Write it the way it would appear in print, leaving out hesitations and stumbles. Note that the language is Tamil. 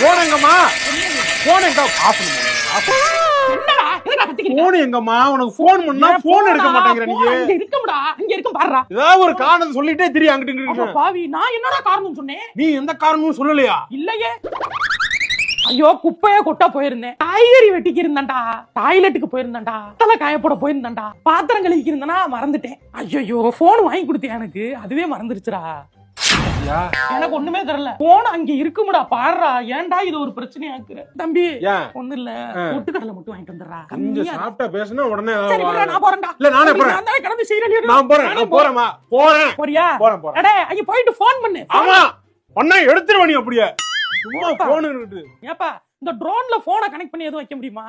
போன் எங்கம்மா போன் எங்க ஆஃப் என்னடா எதுடா கத்திக்கிறீங்க? போன் எங்கம்மா உனக்கு போன் பண்ணா போன் எடுக்க மாட்டேங்கற நீ இங்க இருக்கும்டா இங்க இருக்கும் பாருடா. ஏதாவது ஒரு காரணம் சொல்லிட்டே திரி அங்கிட்டு இங்கிட்டு பாவி நான் என்னடா காரணம் சொன்னேன்? நீ எந்த காரணமும் சொல்லலையா? இல்லையே. ஐயோ குப்பையா கொட்டா போயிருந்தேன். காய்கறி வெட்டிக்கு இருந்தேன்டா. டாய்லெட்டுக்கு போயிருந்தேன்டா. தலை காய போட போயிருந்தேன்டா. பாத்திரம் கழுவிக்கு இருந்தேனா மறந்துட்டேன். ஐயோ போன் வாங்கி கொடுத்தேன் எனக்கு அதுவே மறந்துருச்சுடா. எனக்கு ஒண்ணுமே தெரியல. போன் அங்க இருக்கும்டா பாருடா. ஏன்டா இது ஒரு பிரச்சனையா இருக்கு தம்பி? ஒண்ணு இல்ல பொட்டுக்கடலை மட்டும் வாங்கிட்டு வந்துடுறா. கொஞ்சம் சாப்பிட்டா பேசினா உடனே நான் போறேன்டா. இல்ல நானே போறேன். நான் கிளம்பி சீரியல் நான் போறேன்மா போறேன். போறியா? போறேன். அடே அங்க போயிட்டு போன் பண்ணு. ஆமா பண்ணா எடுத்துருவ நீ அப்படியே சும்மா போன் இருக்கு. ஏப்பா இந்த ட்ரோன்ல போனை கனெக்ட் பண்ணி எதுவும் வைக்க முடியுமா?